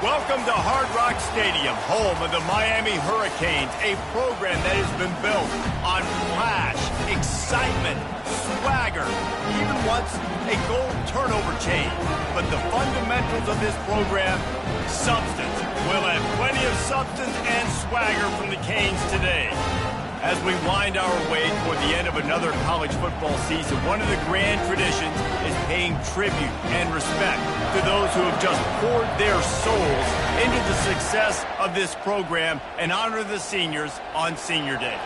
Welcome to Hard Rock Stadium, home of the Miami Hurricanes, a program that has been built on flash, excitement, swagger, even once a goal turnover chain. But the fundamentals of this program, substance. We'll have plenty of substance and swagger from the Canes today. As we wind our way toward the end of another college football season, one of the grand traditions is paying tribute and respect to those who have just poured their souls into the success of this program and honor the seniors on Senior Day.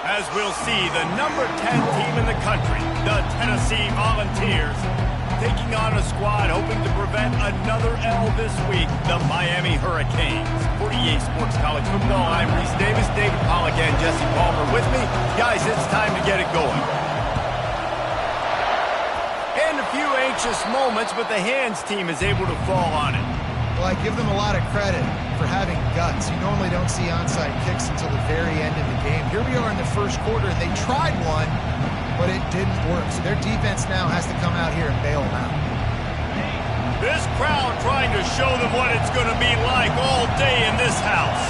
As we'll see, the number 10 team in the country, the Tennessee Volunteers, taking on a squad hoping to prevent another L this week, the Miami Hurricanes. For EA Sports College Football, I'm Reese Davis, David Pollack, and Jesse Palmer with me. Guys, it's time to get it going. And a few anxious moments, but the hands team is able to fall on it. Well, I give them a lot of credit for having guts. You normally don't see onside kicks until the very end of the game. Here we are in the first quarter, and they tried one, but it didn't work. So their defense now has to come out here and bail them out. This crowd trying to show them what it's going to be like all day in this house.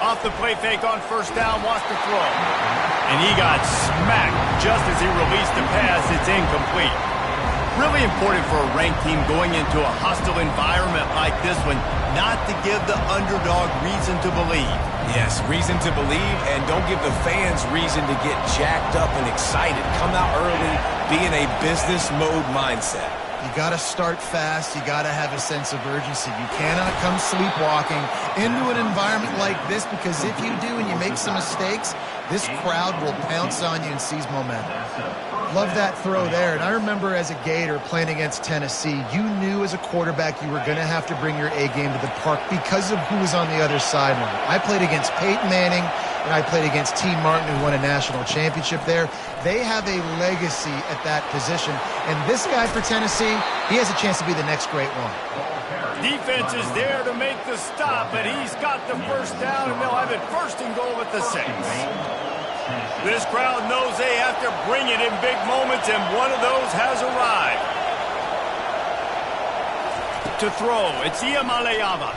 Off the play fake on first down, wants to throw. And he got smacked just as he released the pass. It's incomplete. Really important for a ranked team going into a hostile environment like this one not to give the underdog reason to believe. Yes, reason to believe, and don't give the fans reason to get jacked up and excited. Come out early, be in a business mode mindset. You got to start fast. You got to have a sense of urgency. You cannot come sleepwalking into an environment like this, because if you do and you make some mistakes, this crowd will pounce on you and seize momentum. Love that throw there. And I remember as a Gator playing against Tennessee, you knew as a quarterback you were going to have to bring your A game to the park because of who was on the other sideline. I played against Peyton Manning, and I played against T. Martin, who won a national championship there. They have a legacy at that position. And this guy for Tennessee, he has a chance to be the next great one. Defense is there to make the stop, but he's got the first down, and they'll have it first and goal at the 6. This crowd knows they have to bring it in big moments, and one of those has arrived. To throw, it's Iamaleava.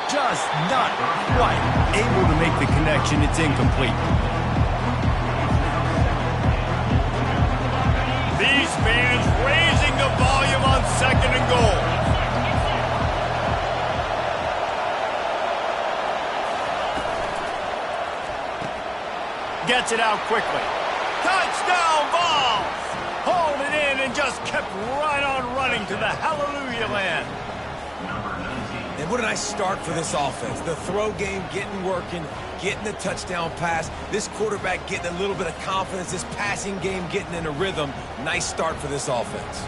Just not quite able to make the connection. It's incomplete. These fans raising the volume on second and goal. Gets it out quickly. Touchdown Vols! Hauled it in and just kept right on running to the hallelujah land. And what a nice start for this offense. The throw game getting working, getting the touchdown pass. This quarterback getting a little bit of confidence. This passing game getting in a rhythm. Nice start for this offense.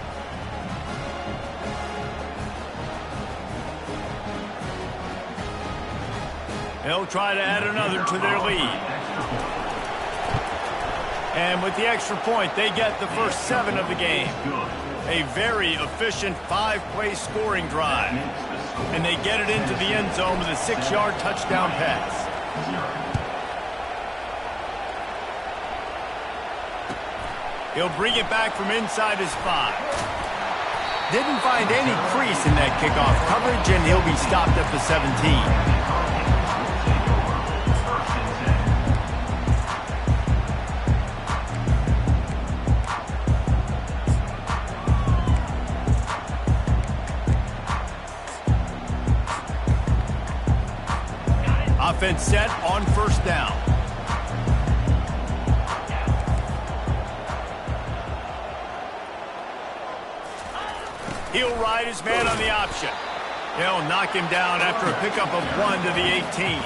They'll try to add another to their lead. And with the extra point, they get the first 7 of the game. A very efficient 5-play scoring drive. And they get it into the end zone with a 6-yard touchdown pass. He'll bring it back from inside his 5. Didn't find any crease in that kickoff coverage, and he'll be stopped at the 17. Offense set on first down. He'll ride his man on the option. They'll knock him down after a pickup of 1 to the 18.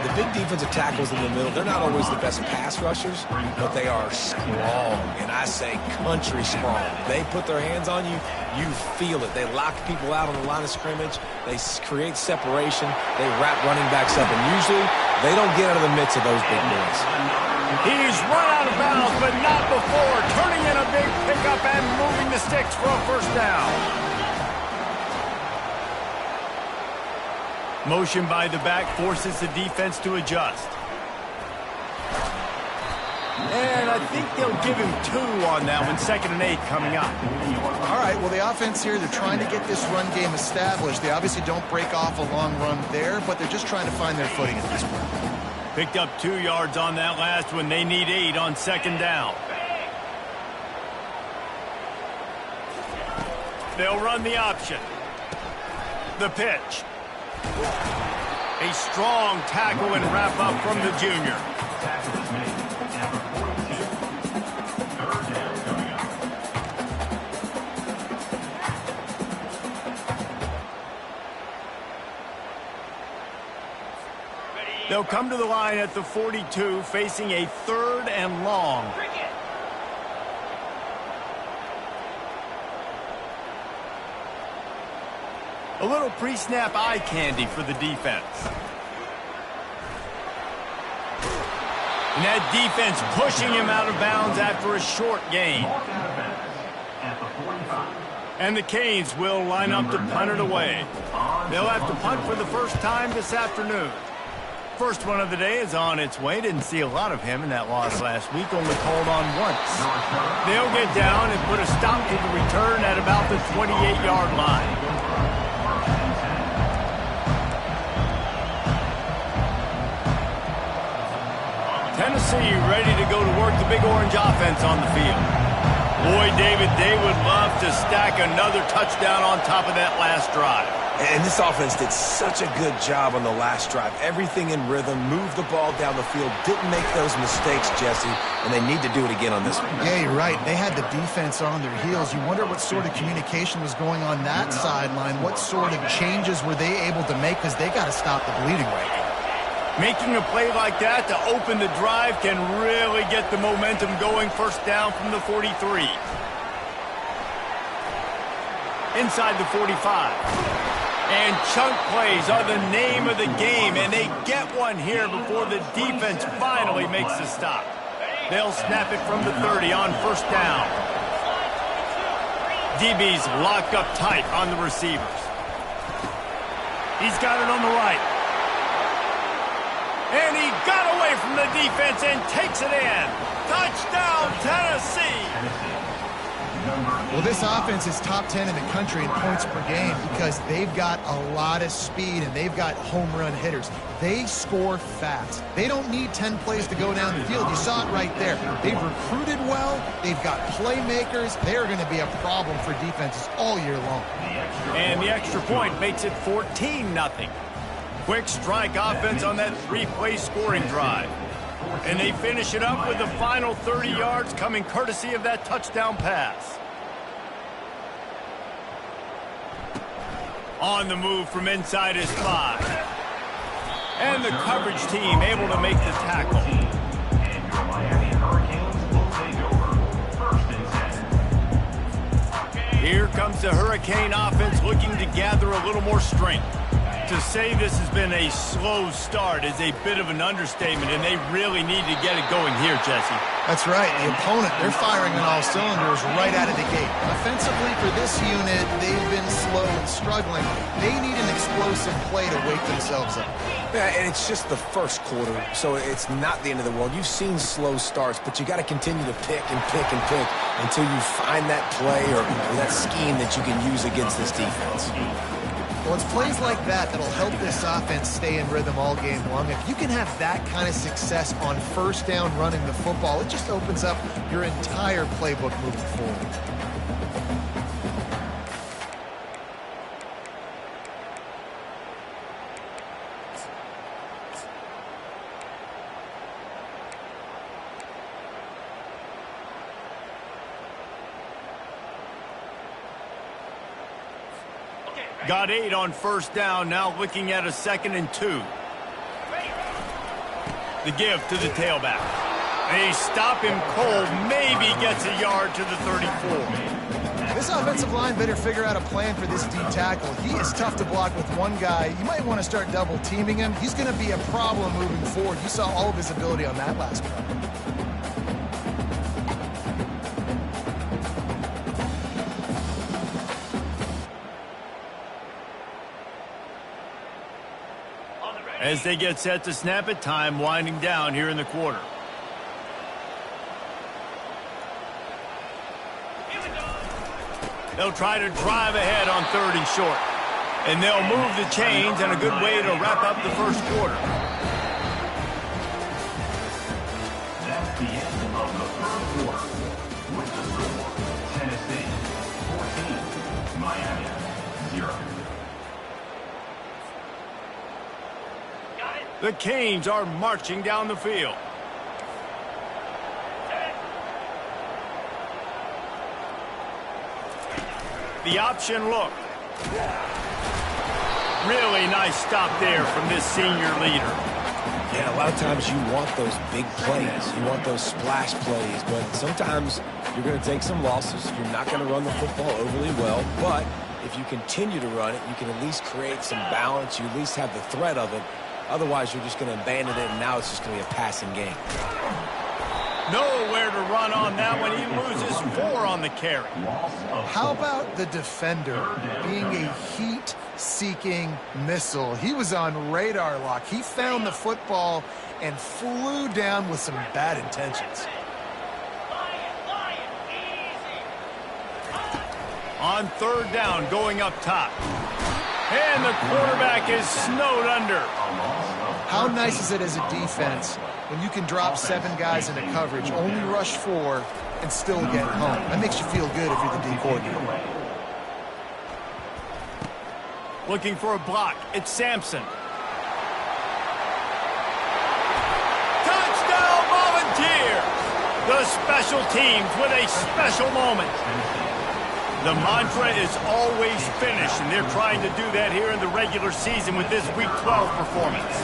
The big defensive tackles in the middle, they're not always the best pass rushers, but they are strong, and I say country strong. They put their hands on you, you feel it. They lock people out on the line of scrimmage. They create separation. They wrap running backs up, and usually they don't get out of the midst of those big boys. He's run out of bounds, but not before. Turning in a big pickup and moving the sticks for a first down. Motion by the back forces the defense to adjust. And I think they'll give him 2 on that one, 2nd and 8 coming up. All right, well, the offense here, they're trying to get this run game established. They obviously don't break off a long run there, but they're just trying to find their footing at this point. Picked up 2 yards on that last one. They need 8 on 2nd down. They'll run the option. The pitch. A strong tackle and wrap up from the junior. They'll come to the line at the 42, facing a 3rd and long. A little pre-snap eye candy for the defense. And that defense pushing him out of bounds after a short gain. And the Canes will line up to punt it away. They'll have to punt for the first time this afternoon. First one of the day is on its way. Didn't see a lot of him in that loss last week, only called on once. They'll get down and put a stop to the return at about the 28-yard line. Tennessee ready to go to work the Big Orange offense on the field. Boy, David, they would love to stack another touchdown on top of that last drive. And this offense did such a good job on the last drive. Everything in rhythm, moved the ball down the field, didn't make those mistakes, Jesse, and they need to do it again on this one. Yeah, you're right. They had the defense on their heels. You wonder what sort of communication was going on that sideline. What sort of changes were they able to make, because they got to stop the bleeding right now. Making a play like that to open the drive can really get the momentum going. First down from the 43. Inside the 45. And chunk plays are the name of the game, and they get one here before the defense finally makes the stop. They'll snap it from the 30 on first down. DB's locked up tight on the receivers. He's got it on the right. And he got away from the defense and takes it in. Touchdown, Tennessee! Well, this offense is top 10 in the country in points per game because they've got a lot of speed and they've got home run hitters. They score fast. They don't need 10 plays to go down the field. You saw it right there. They've recruited well. They've got playmakers. They're going to be a problem for defenses all year long. And the extra point makes it 14-0. Quick strike offense on that 3-play scoring drive. And they finish it up with the final 30 yards coming courtesy of that touchdown pass. On the move from inside his 5. And the coverage team able to make the tackle. Here comes the Hurricane offense looking to gather a little more strength. To say this has been a slow start is a bit of an understatement, and they really need to get it going here, Jesse. That's right. The opponent, they're firing on all cylinders right out of the gate. Offensively for this unit, they've been slow and struggling. They need an explosive play to wake themselves up. Yeah, and it's just the first quarter, so it's not the end of the world. You've seen slow starts, but you got to continue to pick and pick and pick until you find that play or that scheme that you can use against this defense. Well, it's plays like that that'll help this offense stay in rhythm all game long. If you can have that kind of success on first down running the football, it just opens up your entire playbook moving forward. Got 8 on first down, now looking at a 2nd and 2. The give to the tailback. They stop him cold, maybe gets a yard to the 34. This offensive line better figure out a plan for this D tackle. He is tough to block with one guy. You might want to start double teaming him. He's going to be a problem moving forward. You saw all of his ability on that last play. As they get set to snap it, time winding down here in the quarter. They'll try to drive ahead on 3rd and short. And they'll move the chains, and a good way to wrap up the first quarter. That's the end of the first quarter. With the score, Tennessee 14, Miami 0. The Canes are marching down the field. The option look. Really nice stop there from this senior leader. Yeah, a lot of times you want those big plays. You want those splash plays, but sometimes you're going to take some losses. You're not going to run the football overly well, but if you continue to run it, you can at least create some balance. You at least have the threat of it. Otherwise, you're just going to abandon it, and now it's just going to be a passing game. Nowhere to run on that one. He loses 4 on the carry. How about the defender being a heat-seeking missile? He was on radar lock. He found the football and flew down with some bad intentions. On 3rd down, going up top. And the quarterback is snowed under. How nice is it as a defense when you can drop 7 guys into coverage, only rush 4, and still get home? That makes you feel good if you're the D coordinator. Looking for a block. It's Sampson. Touchdown Volunteer! The special teams with a special moment. The mantra is always finish, and they're trying to do that here in the regular season with this Week 12 performance.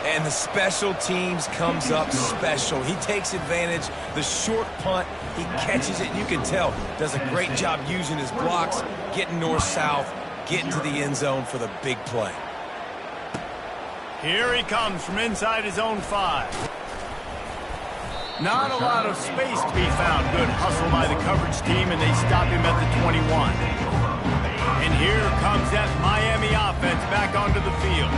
And the special teams comes up special. He takes advantage. The short punt, he catches it. You can tell, does a great job using his blocks, getting north-south, getting to the end zone for the big play. Here he comes from inside his own 5. Not a lot of space to be found. Good hustle by the coverage team, and they stop him at the 21. And here comes that Miami offense back onto the field.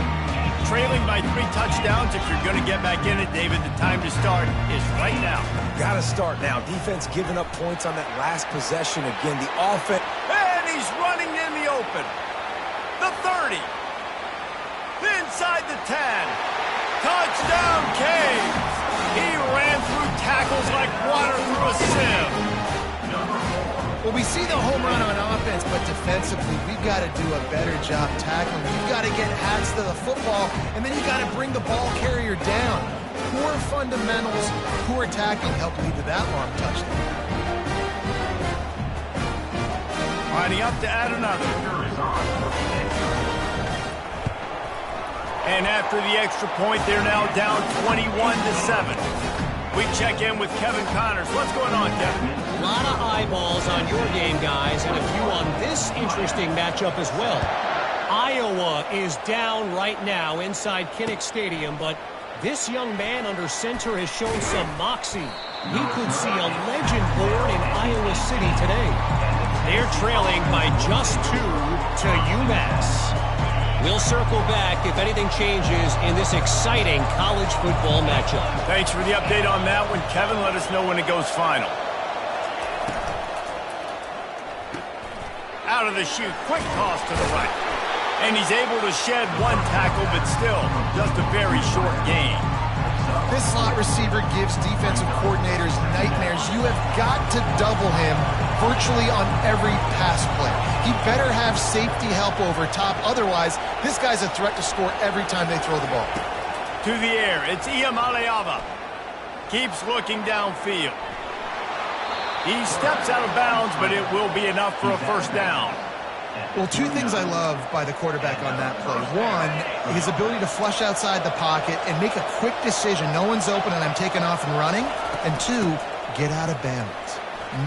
Trailing by 3 touchdowns. If you're going to get back in it, David, the time to start is right now. Got to start now. Defense giving up points on that last possession. Again, the offense. And he's running in the open. The 30. Inside the 10. Touchdown, Canes. He ran through tackles like water through a sieve. Well, we see the home run on offense, but defensively, we've got to do a better job tackling. You've got to get hats to the football, and then you've got to bring the ball carrier down. Poor fundamentals, poor tackling helped lead to that long touchdown. Lining up to add another. And after the extra point, they're now down 21-7. We check in with Kevin Connors. What's going on, Kevin? A lot of eyeballs on your game, guys, and a few on this interesting matchup as well. Iowa is down right now inside Kinnick Stadium, but this young man under center has shown some moxie. He could see a legend born in Iowa City today. They're trailing by just 2 to UMass. We'll circle back if anything changes in this exciting college football matchup. Thanks for the update on that one, Kevin. Let us know when it goes final. Out of the chute, quick toss to the right. And he's able to shed 1 tackle, but still just a very short gain. This slot receiver gives defensive coordinators nightmares. You have got to double him virtually on every pass play. He better have safety help over top. Otherwise, this guy's a threat to score every time they throw the ball. To the air, it's Iamaleava. Keeps looking downfield. He steps out of bounds, but it will be enough for a first down. Well, 2 things I love by the quarterback on that play. 1, his ability to flush outside the pocket and make a quick decision. No one's open and I'm taking off and running. And 2, get out of bounds.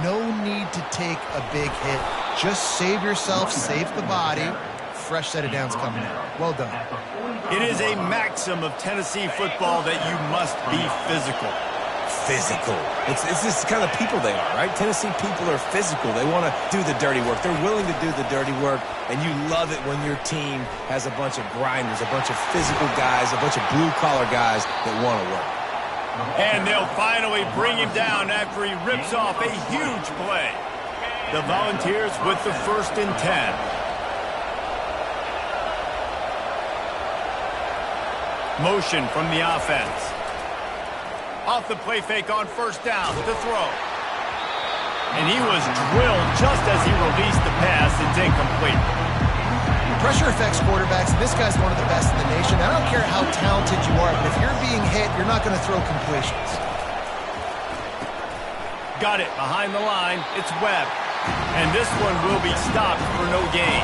No need to take a big hit. Just save yourself, save the body. Fresh set of downs coming in. Well done. It is a maxim of Tennessee football that you must be physical. Physical. It's this kind of people they are, right? Tennessee people are physical. They want to do the dirty work. They're willing to do the dirty work, and you love it when your team has a bunch of grinders, a bunch of physical guys, a bunch of blue-collar guys that want to work. And they'll finally bring him down after he rips off a huge play. The Volunteers with the 1st and 10. Motion from the offense. Off the play fake on 1st down to throw. And he was drilled just as he released the pass. It's incomplete. Pressure affects quarterbacks. This guy's one of the best in the nation. I don't care how talented you are, but if you're being hit, you're not going to throw completions. Got it behind the line. It's Webb. And this one will be stopped for no gain.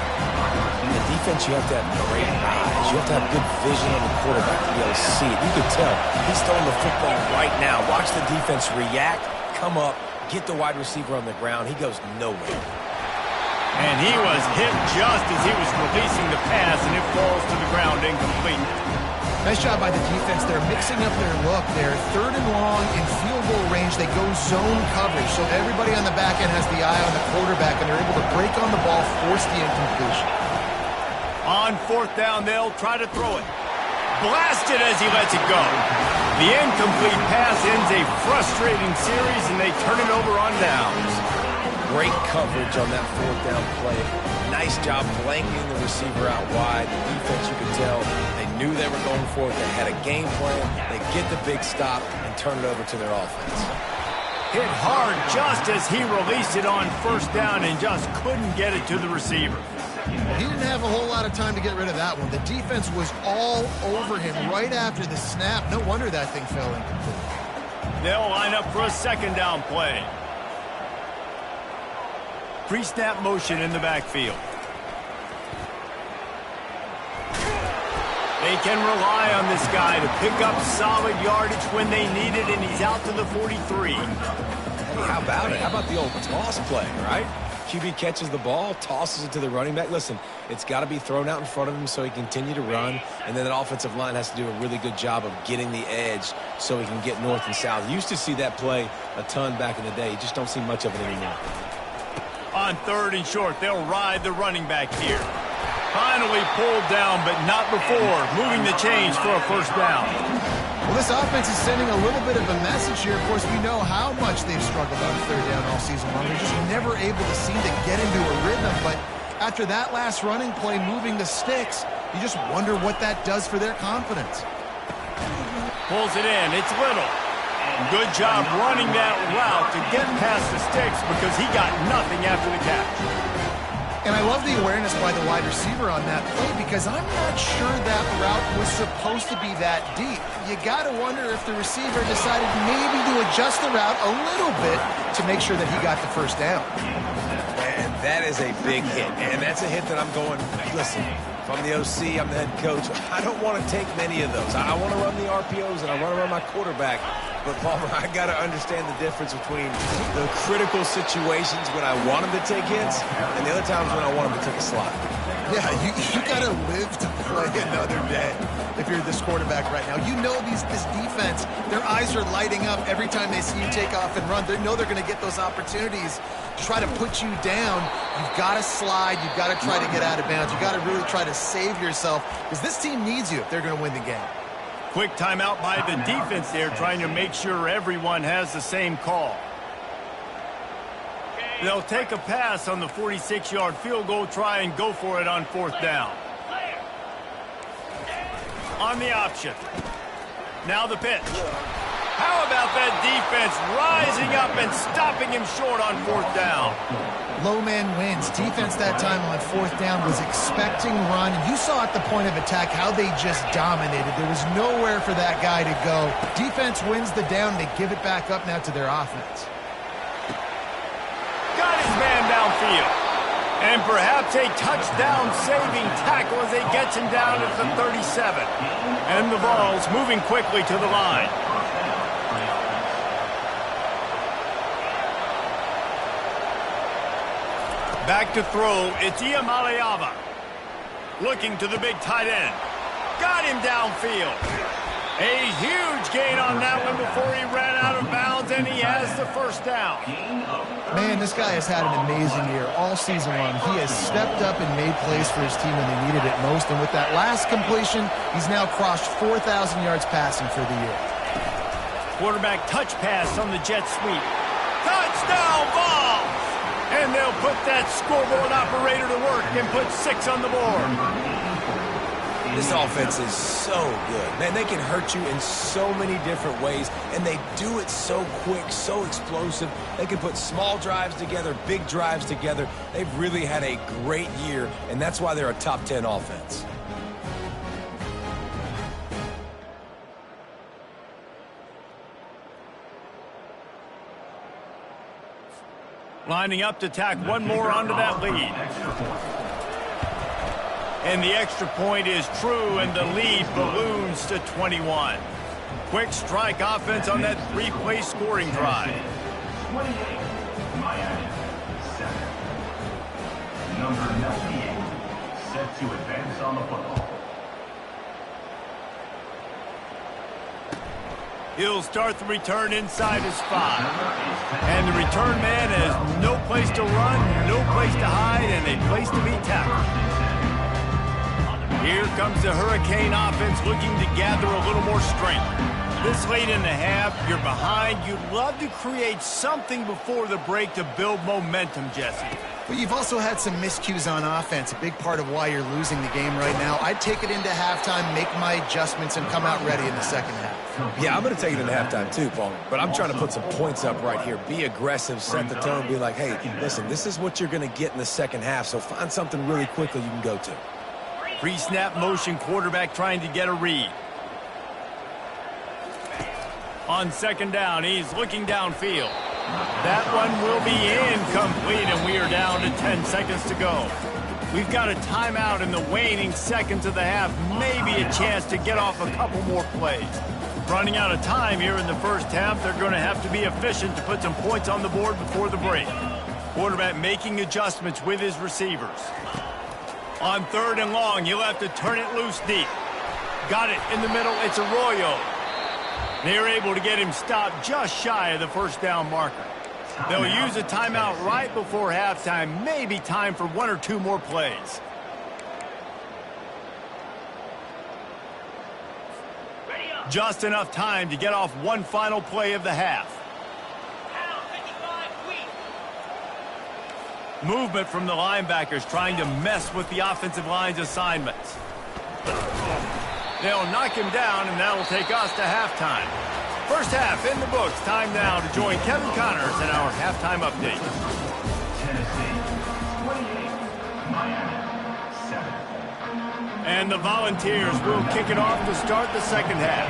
In the defense, you have to have great eyes. You have to have good vision on the quarterback to be able to see it. You can tell he's throwing the football right now. Watch the defense react, come up, get the wide receiver on the ground. He goes nowhere. And he was hit just as he was releasing the pass, and it falls to the ground incomplete. Nice job by the defense. They're mixing up their look. They're 3rd and long in field goal range. They go zone coverage, so everybody on the back end has the eye on the quarterback, and they're able to break on the ball, force the incompletion. On 4th down, they'll try to throw it. Blasted as he lets it go. The incomplete pass ends a frustrating series, and they turn it over on downs. Great coverage on that 4th down play. Nice job blanking the receiver out wide. The defense, you could tell, they knew they were going for it. They had a game plan. They get the big stop and turn it over to their offense. Hit hard just as he released it on 1st down and just couldn't get it to the receiver. He didn't have a whole lot of time to get rid of that one. The defense was all over him right after the snap. No wonder that thing fell incomplete. They'll line up for a 2nd down play. Pre-snap motion in the backfield. They can rely on this guy to pick up solid yardage when they need it, and he's out to the 43. Hey, how about it? How about the old toss play, right? QB catches the ball, tosses it to the running back. Listen, it's got to be thrown out in front of him so he can continue to run, and then that offensive line has to do a really good job of getting the edge so he can get north and south. You used to see that play a ton back in the day. You just don't see much of it anymore. On 3rd and short, they'll ride the running back here. Finally pulled down, but not before moving the chains for a 1st down. Well, this offense is sending a little bit of a message here. Of course, we know how much they've struggled on 3rd down all season long. They're just never able to seem to get into a rhythm. But after that last running play, moving the sticks, you just wonder what that does for their confidence. Pulls it in. It's Little. Good job running that route to get past the sticks because he got nothing after the catch. And I love the awareness by the wide receiver on that play because I'm not sure that route was supposed to be that deep. You got to wonder if the receiver decided maybe to adjust the route a little bit to make sure that he got the 1st down. And that is a big hit. And that's a hit that I'm going, listen, if I'm the OC, I'm the head coach, I don't want to take many of those. I want to run the RPOs and I want to run my quarterback. But, Palmer, I got to understand the difference between the critical situations when I want him to take hits and the other times when I want him to take a slot. Yeah, you got to live to play another day if you're this quarterback right now. You know this defense, their eyes are lighting up every time they see you take off and run. They know they're going to get those opportunities to try to put you down. You've got to slide. You've got to try to get out of bounds. You've got to really try to save yourself because this team needs you if they're going to win the game. Quick timeout by the defense there, trying to make sure everyone has the same call. They'll take a pass on the 46-yard field goal, try and go for it on 4th down. On the option. Now the pitch. How about that defense rising up and stopping him short on 4th down? Low man wins. Defense that time on 4th down was expecting run. You saw at the point of attack how they just dominated. There was nowhere for that guy to go. Defense wins the down. They give it back up now to their offense. Got his man downfield. And perhaps a touchdown-saving tackle as he gets him down at the 37. And the ball's moving quickly to the line. Back to throw, it's Iamaleava. Looking to the big tight end. Got him downfield. A huge gain on that one before he ran out of bounds, and he has the 1st down. Man, this guy has had an amazing year all season long. He has stepped up and made plays for his team when they needed it most, and with that last completion, he's now crossed 4,000 yards passing for the year. Quarterback touch pass on the jet sweep. Touchdown ball! And they'll put that scoreboard operator to work and put 6 on the board. This offense is so good. Man, they can hurt you in so many different ways, and they do it so quick, so explosive. They can put small drives together, big drives together. They've really had a great year, and that's why they're a top 10 offense. Lining up to tack one more onto that lead. And the extra point is true, and the lead balloons to 21. Quick strike offense on that 3-play scoring drive. 28, Miami, 7. Number 98, set to advance on the football. He'll start the return inside his 5. And the return man has no place to run, no place to hide, and a place to be tackled. Here comes the Hurricane offense looking to gather a little more strength. This late in the half, you're behind. You'd love to create something before the break to build momentum, Jesse. But you've also had some miscues on offense, a big part of why you're losing the game right now. I'd take it into halftime, make my adjustments, and come out ready in the second half. Yeah, I'm going to take it into halftime too, Paul. But I'm trying to put some points up right here. Be aggressive, set the tone, be like, hey, listen, this is what you're going to get in the second half, so find something really quickly you can go to. Pre-snap motion, quarterback trying to get a read. On second down, he's looking downfield. That one will be incomplete, and we are down to 10 seconds to go. We've got a timeout in the waning seconds of the half, maybe a chance to get off a couple more plays. Running out of time here in the first half, they're going to have to be efficient to put some points on the board before the break. Quarterback making adjustments with his receivers. On 3rd and long, you'll have to turn it loose deep. Got it in the middle. It's Arroyo. They're able to get him stopped just shy of the first down marker. They'll use a timeout right before halftime. Maybe time for 1 or 2 more plays. Just enough time to get off one final play of the half. Movement from the linebackers trying to mess with the offensive line's assignments. They'll knock him down, and that'll take us to halftime. First half in the books. Time now to join Kevin Connors in our halftime update. Tennessee, 28, Miami, 7. And the Volunteers will kick it off to start the second half.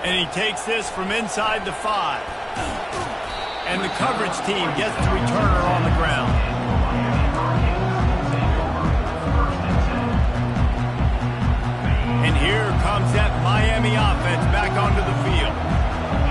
And he takes this from inside the 5. And the coverage team gets the returner on the ground. And here comes that Miami offense back onto the field.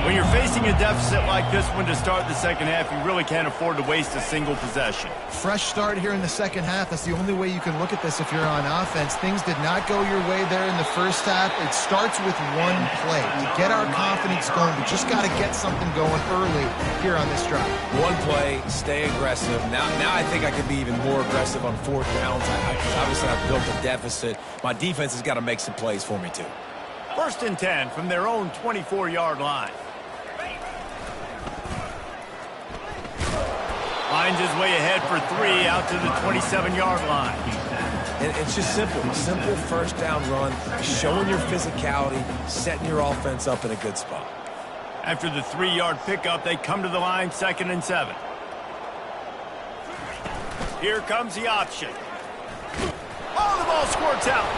When you're facing a deficit like this one to start the second half, you really can't afford to waste a single possession. Fresh start here in the second half. That's the only way you can look at this if you're on offense. Things did not go your way there in the first half. It starts with one play. To get our confidence going, we just got to get something going early here on this drive. One play, stay aggressive. Now I think I can be even more aggressive on 4th downs. Obviously, I've built a deficit. My defense has got to make some plays for me, too. 1st and 10 from their own 24-yard line. Finds his way ahead for 3 out to the 27-yard line. And it's just simple. Simple first down run, showing your physicality, setting your offense up in a good spot. After the 3-yard pickup, they come to the line 2nd and 7. Here comes the option. Oh, the ball squirts out.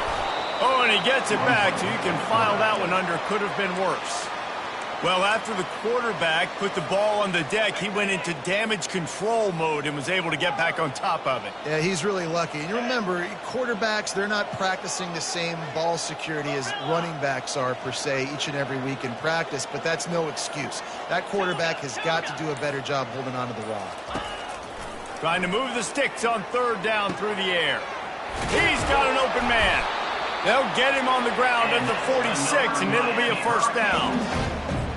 Oh, and he gets it back, so you can file that one under. Could have been worse. Well, after the quarterback put the ball on the deck, he went into damage control mode and was able to get back on top of it. Yeah, he's really lucky. And you remember, quarterbacks, they're not practicing the same ball security as running backs are, per se, each and every week in practice, but that's no excuse. That quarterback has got to do a better job holding on to the rock. Trying to move the sticks on 3rd down through the air. He's got an open man. They'll get him on the ground at the 46, and it'll be a 1st down.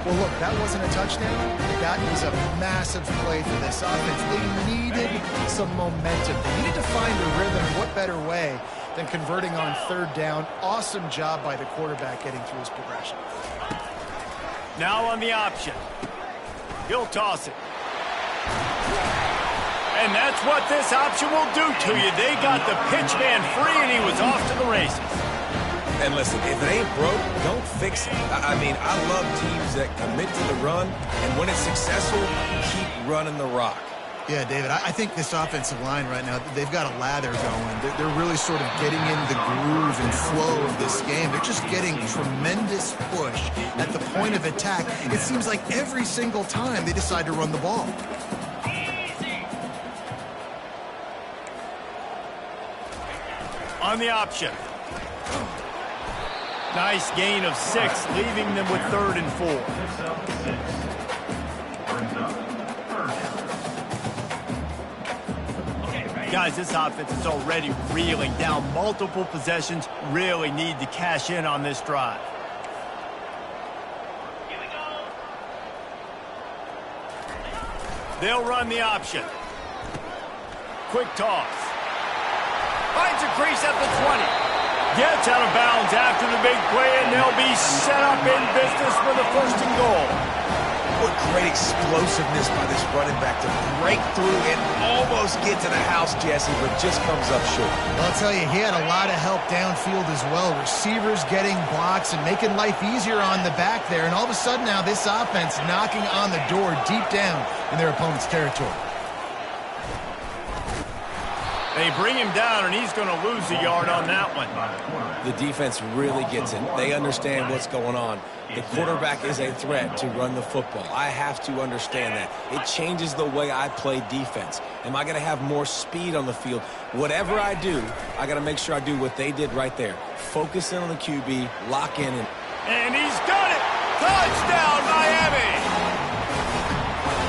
Well, look, that wasn't a touchdown. That was a massive play for this offense. They needed some momentum. They needed to find a rhythm. What better way than converting on 3rd down? Awesome job by the quarterback getting through his progression. Now on the option. He'll toss it. And that's what this option will do to you. They got the pitch man free, and he was off to the races. And listen, if it ain't broke, don't fix it. I mean, I love teams that commit to the run, and when it's successful, keep running the rock. Yeah, David, I think this offensive line right now, they've got a lather going. They're really sort of getting in the groove and flow of this game. They're just getting tremendous push at the point of attack. It seems like every single time they decide to run the ball. On the option. Nice gain of 6, leaving them with 3rd and 4. Guys, this offense is already reeling down multiple possessions. Really need to cash in on this drive. Here we go. They'll run the option. Quick toss. Finds a crease at the 20. Gets out of bounds after the big play, and they'll be set up in business for the 1st and goal. What great explosiveness by this running back to break through and almost get to the house, Jesse, but just comes up short. Well, I'll tell you, he had a lot of help downfield as well. Receivers getting blocks and making life easier on the back there. And all of a sudden now this offense knocking on the door deep down in their opponent's territory. They bring him down, and he's going to lose a yard on that one. The defense really gets it. They understand what's going on. The quarterback is a threat to run the football. I have to understand that. It changes the way I play defense. Am I going to have more speed on the field? Whatever I do, I got to make sure I do what they did right there. Focus in on the QB, lock in. And he's got it! Touchdown, Miami!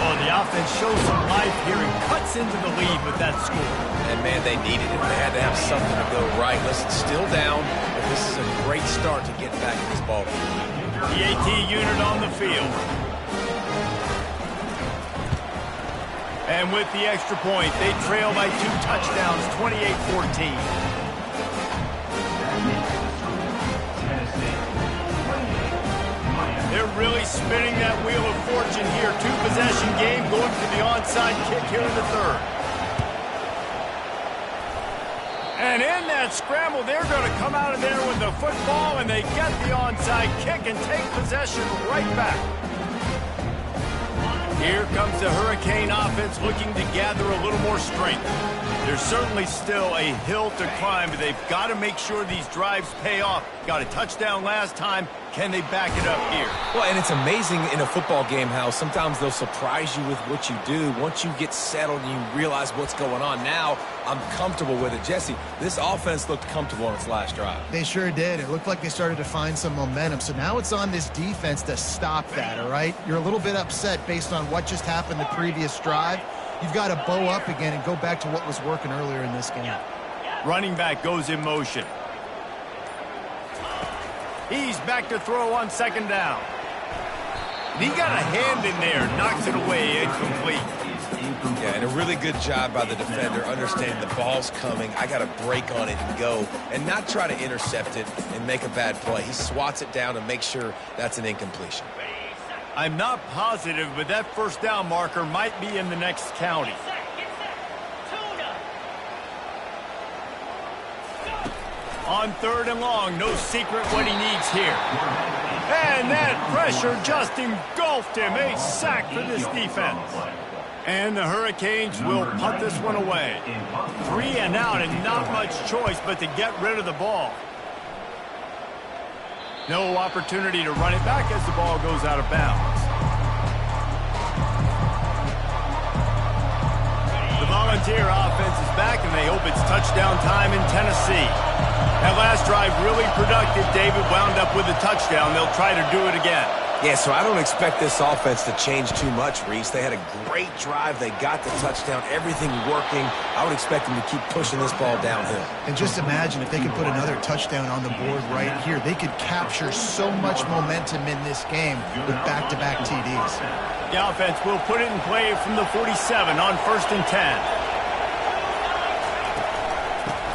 Oh, the offense shows some life here and cuts into the lead with that score. And, man, they needed it. They had to have something to go right. Listen, still down, but this is a great start to get back in this ball game. The AT unit on the field. And with the extra point, they trail by 2 touchdowns, 28-14. They're really spinning that wheel of fortune here. 2-possession game going for the onside kick here in the 3rd. And in that scramble, they're going to come out of there with the football, and they get the onside kick and take possession right back. Here comes the Hurricane offense looking to gather a little more strength. There's certainly still a hill to climb, but they've got to make sure these drives pay off. Got a touchdown last time. Can they back it up here? Well, and it's amazing in a football game how sometimes they'll surprise you with what you do. Once you get settled and you realize what's going on, now I'm comfortable with it. Jesse, this offense looked comfortable on its last drive. They sure did. It looked like they started to find some momentum. So now it's on this defense to stop that, all right? You're a little bit upset based on what just happened the previous drive. You've got to bow up again and go back to what was working earlier in this game. Running back goes in motion. He's back to throw on 2nd down. He got a hand in there, knocks it away, incomplete. Yeah, and a really good job by the defender understanding the ball's coming. I got to break on it and go and not try to intercept it and make a bad play. He swats it down and makes sure that's an incompletion. I'm not positive, but that 1st down marker might be in the next county. On 3rd and long, no secret what he needs here. And that pressure just engulfed him. A sack for this defense. And the Hurricanes will punt this one away. 3 and out, and not much choice but to get rid of the ball. No opportunity to run it back as the ball goes out of bounds. The Volunteer offense is back, and they hope it's touchdown time in Tennessee. That last drive really productive. David wound up with a touchdown. They'll try to do it again. Yeah, so I don't expect this offense to change too much, Reese. They had a great drive. They got the touchdown, everything working. I would expect them to keep pushing this ball downhill. And just imagine if they could put another touchdown on the board right here. They could capture so much momentum in this game with back-to-back TDs. The offense will put it in play from the 47 on 1st and 10.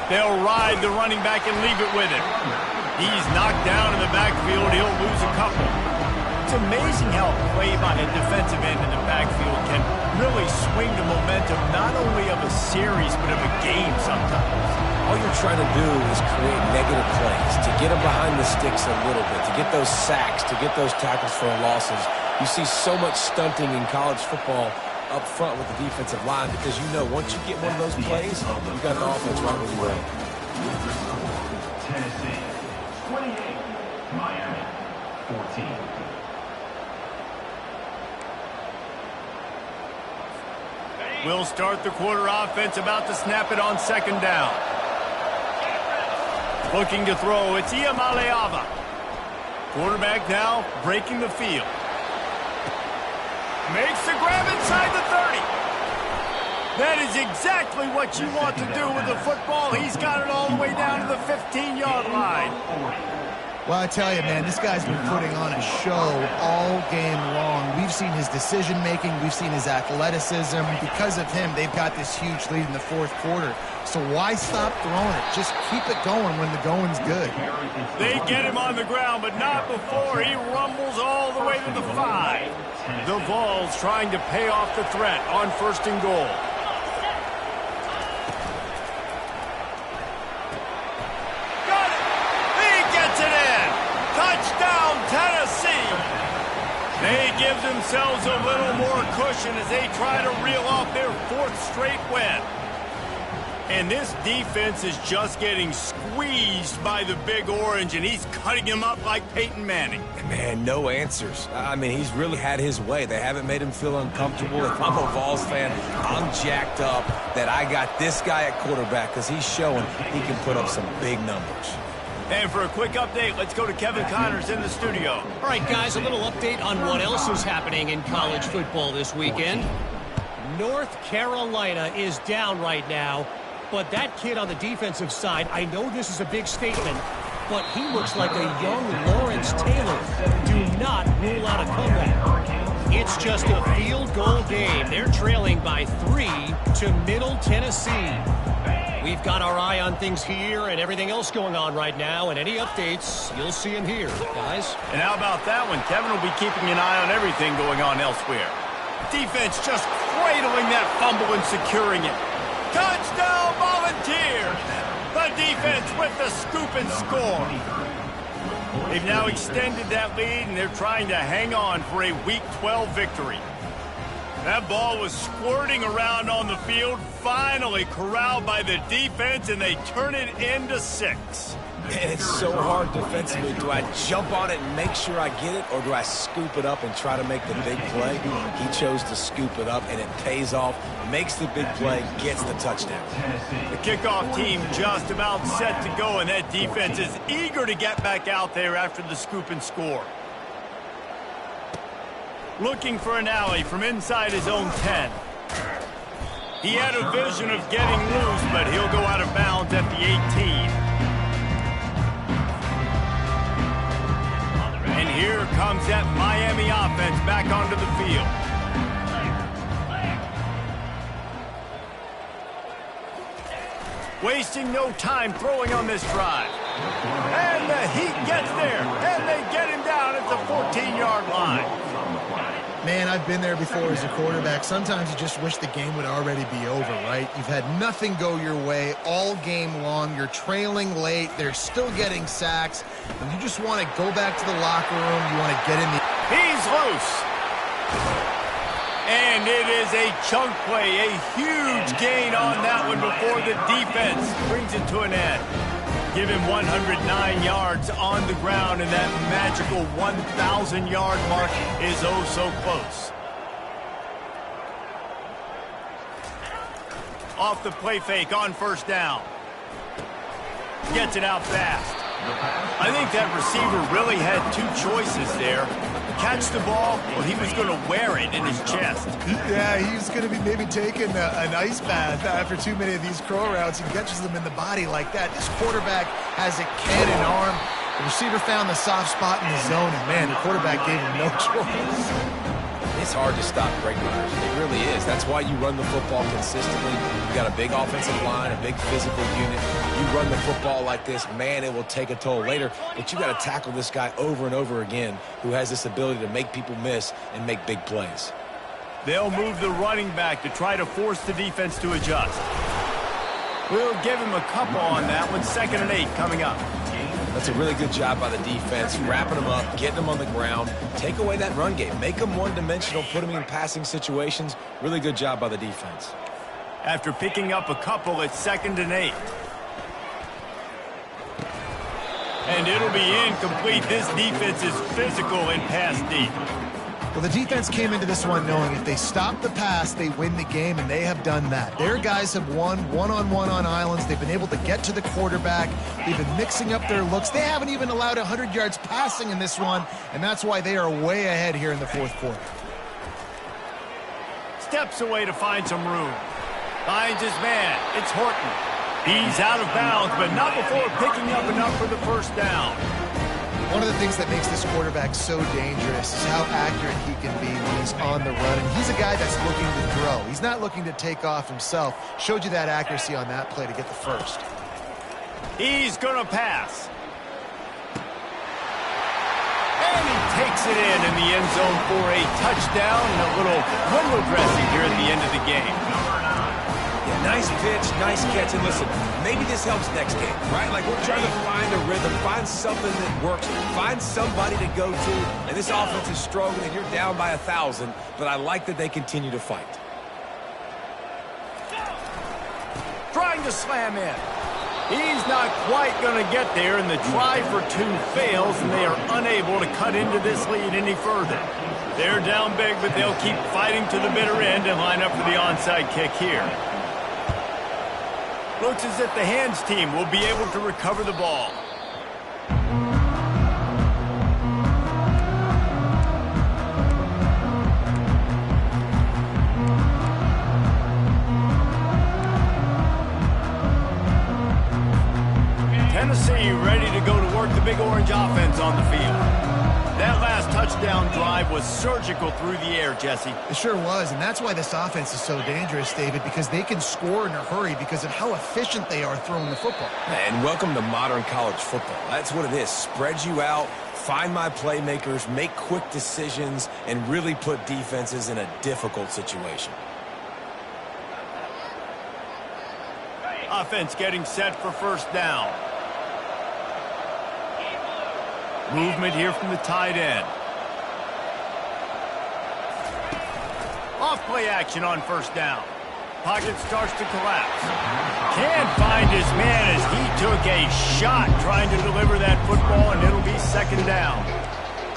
They'll ride the running back and leave it with him. He's knocked down in the backfield. He'll lose a couple. It's amazing how a play by a defensive end in the backfield can really swing the momentum not only of a series but of a game sometimes. All you're trying to do is create negative plays, to get them behind the sticks a little bit, to get those sacks, to get those tackles for losses. You see so much stunting in college football up front with the defensive line because you know once you get one of those plays, you got the offense right where you want. Tennessee 28, Miami 14. We'll start the quarter offense, about to snap it on second down. Looking to throw, it's Iamaleava. Quarterback now breaking the field. Makes the grab inside the 30. That is exactly what you want to do with the football. He's got it all the way down to the 15-yard line. Well, I tell you, man, this guy's been putting on a show all game long. We've seen his decision-making. We've seen his athleticism. Because of him, they've got this huge lead in the fourth quarter. So why stop throwing it? Just keep it going when the going's good. They get him on the ground, but not before he rumbles all the way to the 5. The Vols trying to pay off the threat on first and goal. Got it! He gets it in! Touchdown, Tennessee! They give themselves a little more cushion as they try to reel off their fourth straight win. And this defense is just getting squeezed by the Big Orange, and he's cutting him up like Peyton Manning. Man, no answers. I mean, he's really had his way. They haven't made him feel uncomfortable. If I'm a Vols fan, I'm jacked up that I got this guy at quarterback because he's showing he can put up some big numbers. And for a quick update, let's go to Kevin Connors in the studio. All right, guys, a little update on what else is happening in college football this weekend. North Carolina is down right now. But that kid on the defensive side, I know this is a big statement, but he looks like a young Lawrence Taylor. Do not rule out a comeback. It's just a field goal game. They're trailing by 3 to Middle Tennessee. We've got our eye on things here and everything else going on right now, and any updates, you'll see them here, guys. And how about that one? Kevin will be keeping an eye on everything going on elsewhere. Defense just cradling that fumble and securing it. Touchdown, Volunteers! The defense with the scoop and score. They've now extended that lead, and they're trying to hang on for a Week 12 victory. That ball was squirting around on the field, finally corralled by the defense, and they turn it into 6. And it's so hard defensively. Do I jump on it and make sure I get it, or do I scoop it up and try to make the big play? He chose to scoop it up, and it pays off, makes the big play, gets the touchdown. The kickoff team just about set to go, and that defense is eager to get back out there after the scoop and score. Looking for an alley from inside his own 10. He had a vision of getting loose, but he'll go out of bounds at the 18. And here comes that Miami offense back onto the field. Wasting no time throwing on this drive. And the Heat gets there, and they get him down at the 14-yard line. Man, I've been there before as a quarterback. Sometimes you just wish the game would already be over, right? You've had nothing go your way all game long. You're trailing late. They're still getting sacks. And you just want to go back to the locker room. You want to get in the... He's loose. And it is a chunk play, a huge gain on that one before the defense brings it to an end. Give him 109 yards on the ground, and that magical 1,000-yard mark is oh so close. Off the play fake on first down. Gets it out fast. I think that receiver really had two choices there. Catch the ball, or he was going to wear it in his chest. Yeah, he's going to be maybe taking an ice bath after too many of these crow routes. He catches them in the body like that. This quarterback has a cannon arm. The receiver found the soft spot in the zone, and man, the quarterback gave him no choice. This It's hard to stop great runners. It really is. That's why you run the football consistently. You got a big offensive line, a big physical unit. You run the football like this, man, it will take a toll later. But you got to tackle this guy over and over again who has this ability to make people miss and make big plays. They'll move the running back to try to force the defense to adjust. We'll give him a couple on that one. 2nd and 8 coming up. That's a really good job by the defense, wrapping them up, getting them on the ground. Take away that run game. Make them one-dimensional, put them in passing situations. Really good job by the defense. After picking up a couple, it's 2nd and 8. And it'll be incomplete. This defense is physical and pass deep. Well, the defense came into this one knowing if they stop the pass, they win the game, and they have done that. Their guys have won one-on-one on islands. They've been able to get to the quarterback. They've been mixing up their looks. They haven't even allowed 100 yards passing in this one, and that's why they are way ahead here in the 4th quarter. Steps away to find some room. Finds his man. It's Horton. He's out of bounds, but not before picking up enough for the first down. One of the things that makes this quarterback so dangerous is how accurate he can be when he's on the run. And he's a guy that's looking to throw. He's not looking to take off himself. Showed you that accuracy on that play to get the first. He's going to pass. And he takes it in the end zone for a touchdown and a little window dressing here at the end of the game. Yeah, nice pitch, nice catch. And listen, maybe this helps next game, right? Like we're trying to find a rhythm, find something that works, find somebody to go to. And this offense is struggling. You're down by 1,000, but I like that they continue to fight. Trying to slam in. He's not quite going to get there, and the try for 2 fails, and they are unable to cut into this lead any further. They're down big, but they'll keep fighting to the bitter end and line up for the onside kick here. Looks as if the hands team will be able to recover the ball. Tennessee ready to go to work the Big Orange offense on the field. That last touchdown drive was surgical through the air, Jesse. It sure was, and that's why this offense is so dangerous, David, because they can score in a hurry because of how efficient they are throwing the football. And welcome to modern college football. That's what it is. Spread you out, find my playmakers, make quick decisions, and really put defenses in a difficult situation. Offense getting set for first down. Movement here from the tight end. Off play action on first down. Pocket starts to collapse. Can't find his man as he took a shot trying to deliver that football, and it'll be 2nd down.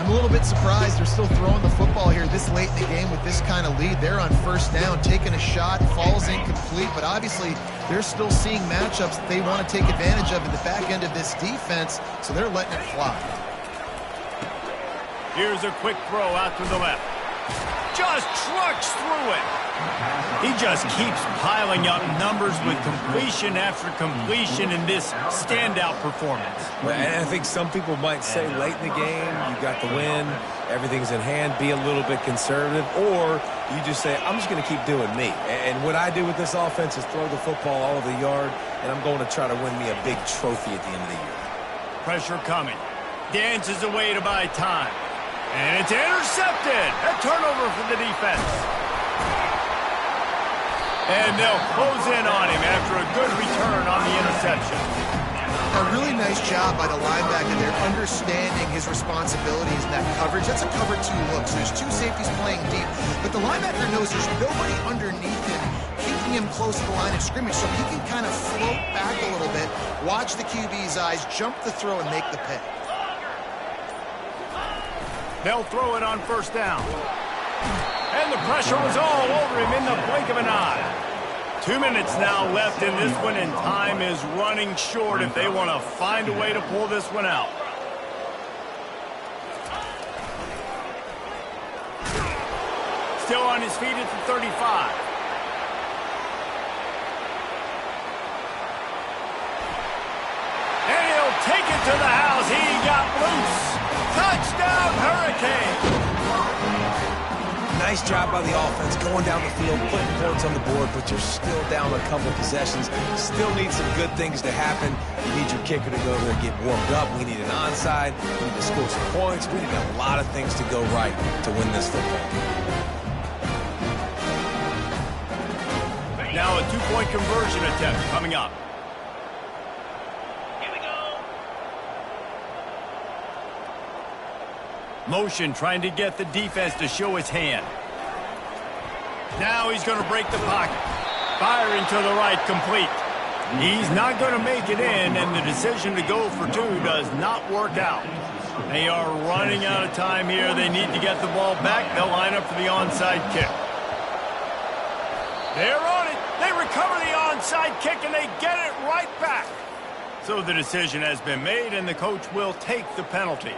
I'm a little bit surprised they're still throwing the football here this late in the game with this kind of lead. They're on first down, taking a shot, falls incomplete, but obviously they're still seeing matchups that they want to take advantage of in the back end of this defense, so they're letting it fly. Here's a quick throw out to the left. Just trucks through it. He just keeps piling up numbers with completion after completion in this standout performance. And I think some people might say late in the game, you got the win, everything's in hand, be a little bit conservative, or you just say, I'm just going to keep doing me. And what I do with this offense is throw the football all over the yard, and I'm going to try to win me a big trophy at the end of the year. Pressure coming. Dances away to buy time. And it's intercepted. A turnover for the defense. And they'll close in on him after a good return on the interception. A really nice job by the linebacker there, understanding his responsibilities in that coverage. That's a cover 2 look, so there's 2 safeties playing deep. But the linebacker knows there's nobody underneath him, keeping him close to the line of scrimmage, so he can kind of float back a little bit, watch the QB's eyes, jump the throw, and make the pick. They'll throw it on first down. And the pressure was all over him in the blink of an eye. 2 minutes now left in this one, and time is running short if they want to find a way to pull this one out. Still on his feet at the 35. And he'll take it to the house. He got loose. Touchdown, Hurricane! Nice job by the offense going down the field, putting points on the board, but you're still down a couple possessions. Still need some good things to happen. You need your kicker to go there and get warmed up. We need an onside. We need to score some points. We need a lot of things to go right to win this football. Now a two-point conversion attempt coming up. Motion trying to get the defense to show his hand. Now he's going to break the pocket. Firing to the right, complete. He's not going to make it in, and the decision to go for two does not work out. They are running out of time here. They need to get the ball back. They'll line up for the onside kick. They're on it. They recover the onside kick, and they get it right back. So the decision has been made, and the coach will take the penalty.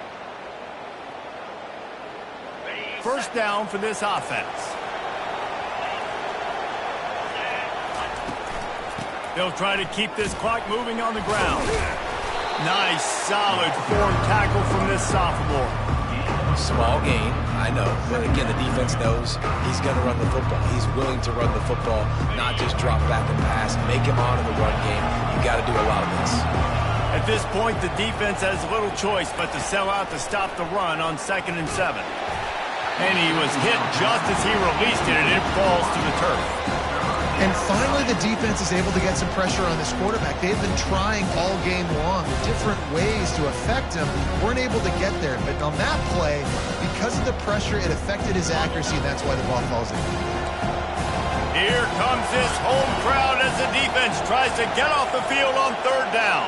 First down for this offense. They'll try to keep this clock moving on the ground. Nice, solid form tackle from this sophomore. Small gain, I know. But again, the defense knows he's going to run the football. He's willing to run the football, not just drop back and pass, make him honor the run game. You got to do a lot of this. At this point, the defense has little choice but to sell out to stop the run on 2nd and 7. And he was hit just as he released it, and it falls to the turf. And finally, the defense is able to get some pressure on this quarterback. They've been trying all game long different ways to affect him. Weren't able to get there. But on that play, because of the pressure, it affected his accuracy, and that's why the ball falls in. Here comes this home crowd as the defense tries to get off the field on 3rd down.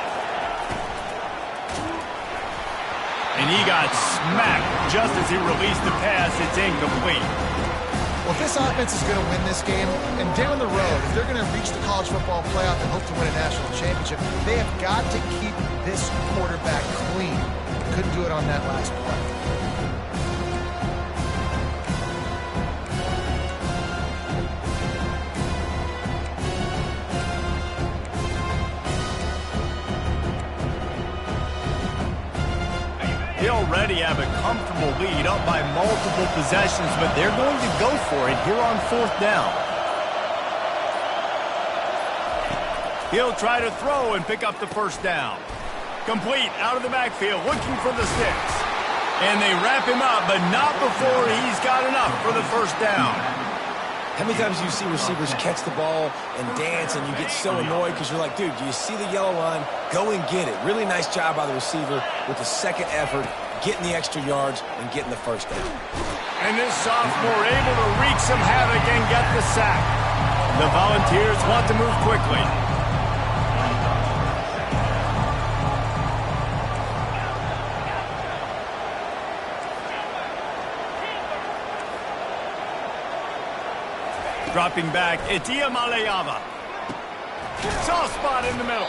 And he got smacked just as he released the pass. It's incomplete. Well, if this offense is going to win this game, and down the road, if they're going to reach the college football playoff and hope to win a national championship, they have got to keep this quarterback clean. Couldn't do it on that last play. They already have a comfortable lead up by multiple possessions, but they're going to go for it here on 4th down. He'll try to throw and pick up the first down. Complete out of the backfield, looking for the sticks. And they wrap him up, but not before he's got enough for the first down. How many times do you see receivers catch the ball and dance, and you get so annoyed because you're like, dude, do you see the yellow line? Go and get it. Really nice job by the receiver with the second effort, getting the extra yards and getting the first down. And this sophomore able to wreak some havoc and get the sack. The Volunteers want to move quickly. Dropping back, it's Iamaleava. Soft spot in the middle.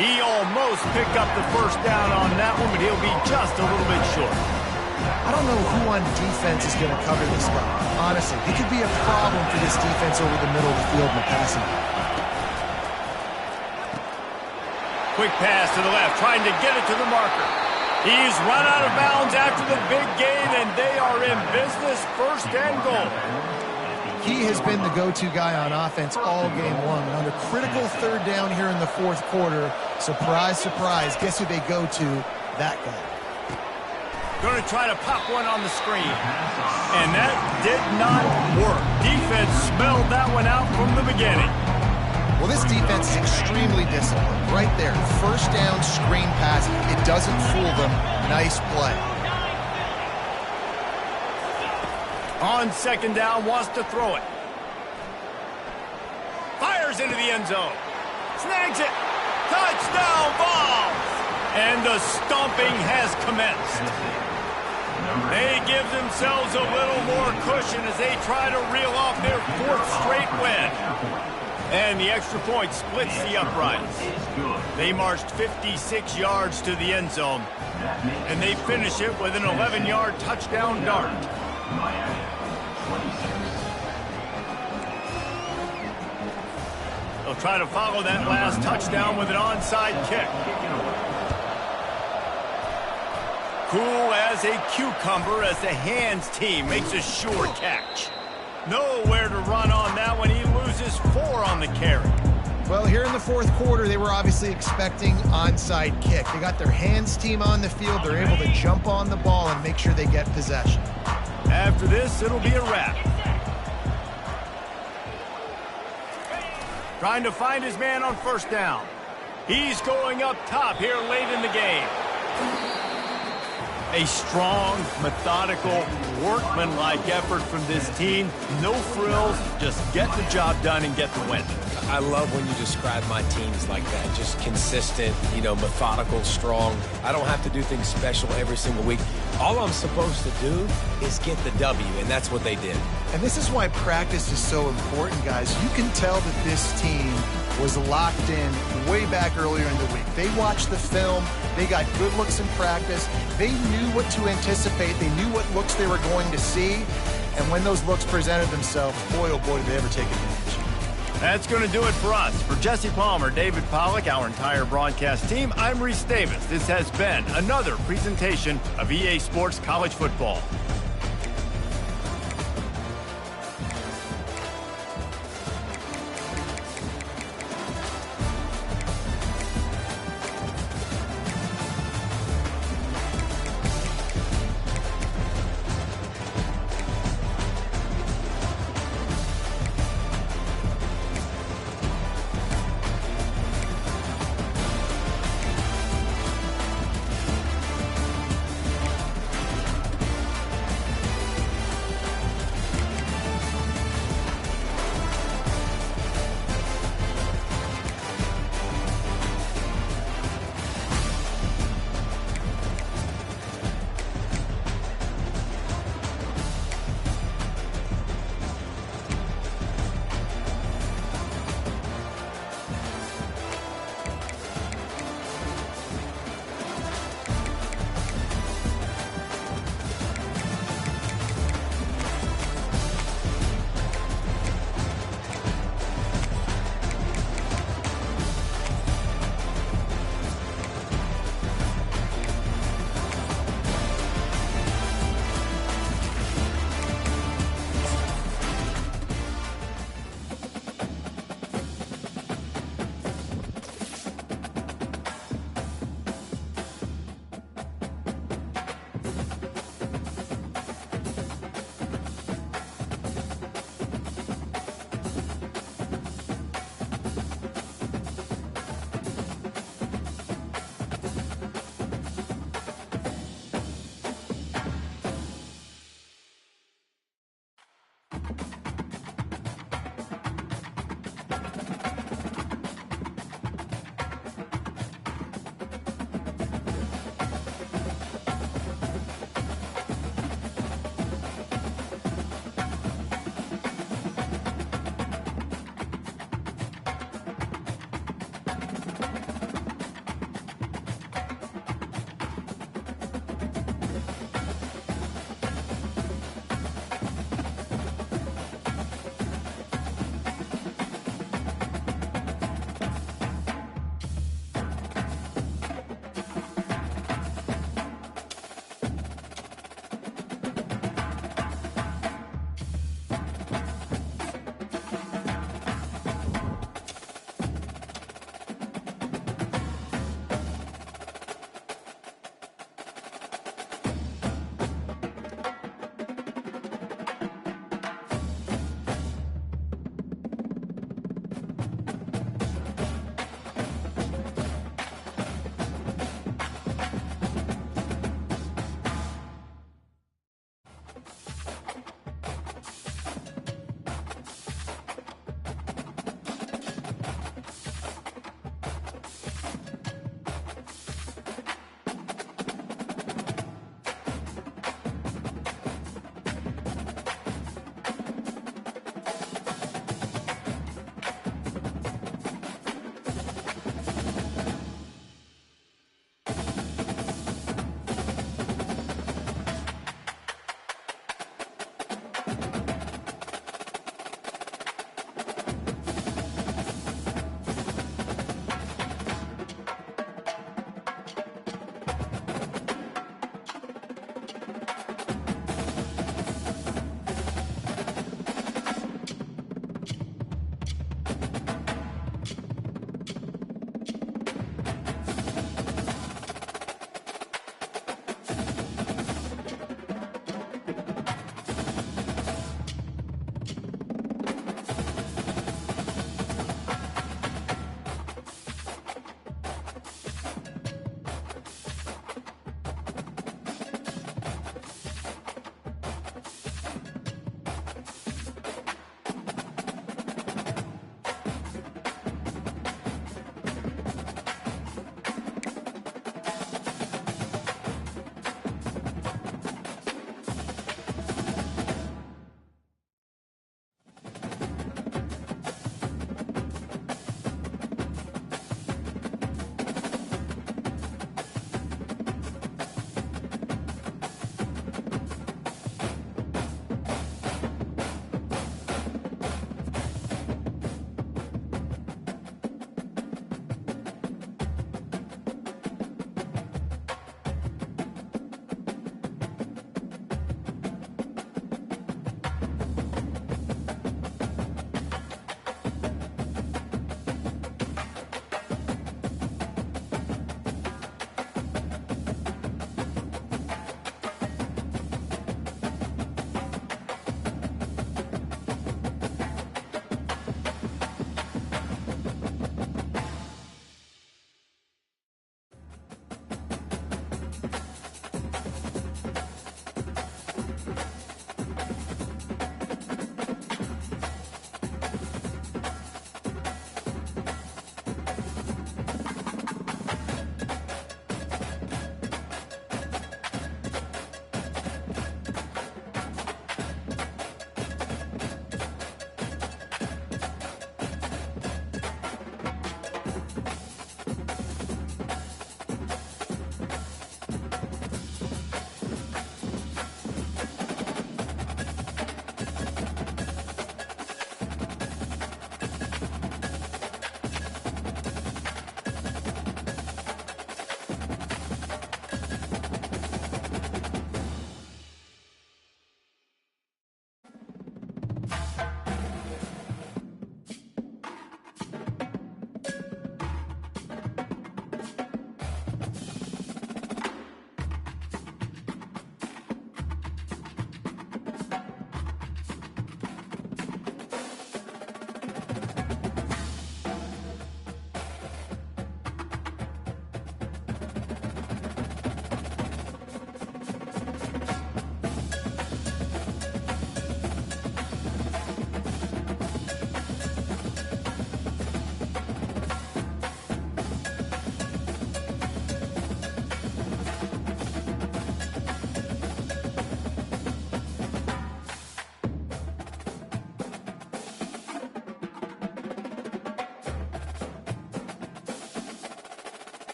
He almost picked up the first down on that one, but he'll be just a little bit short. I don't know who on defense is going to cover this guy. Honestly, it could be a problem for this defense over the middle of the field in the passing game. Quick pass to the left, trying to get it to the marker. He's run out of bounds after the big gain, and they are in business, 1st and goal. He has been the go-to guy on offense all game long. On a critical 3rd down here in the 4th quarter, surprise, surprise, guess who they go to? That guy. Going to try to pop one on the screen. And that did not work. Defense smelled that one out from the beginning. Well, this defense is extremely disciplined. Right there, 1st down, screen pass. It doesn't fool them. Nice play. On 2nd down, wants to throw it. Fires into the end zone. Snags it. Touchdown, Vols! And the stomping has commenced. They give themselves a little more cushion as they try to reel off their 4th straight win. And the extra point splits the uprights. They marched 56 yards to the end zone. And they finish it with an 11-yard touchdown dart. They'll try to follow that last touchdown with an onside kick. Cool as a cucumber as the hands team makes a sure catch. Nowhere to run on that one. He loses 4 on the carry. Well, here in the fourth quarter, they were obviously expecting onside kick. They got their hands team on the field. They're able to jump on the ball and make sure they get possession. After this, it'll be a wrap. Trying to find his man on first down. He's going up top here late in the game. A strong, methodical, workmanlike effort from this team. No frills, just get the job done and get the win. I love when you describe my teams like that. Just consistent, methodical, strong. I don't have to do things special every single week. All I'm supposed to do is get the W, and that's what they did. And this is why practice is so important, guys. You can tell that this team was locked in way back earlier in the week. They watched the film. They got good looks in practice. They knew what to anticipate. They knew what looks they were going to see. And when those looks presented themselves, boy, oh boy, did they ever take advantage. That's going to do it for us. For Jesse Palmer, David Pollack, our entire broadcast team, I'm Reese Davis. This has been another presentation of EA Sports College Football.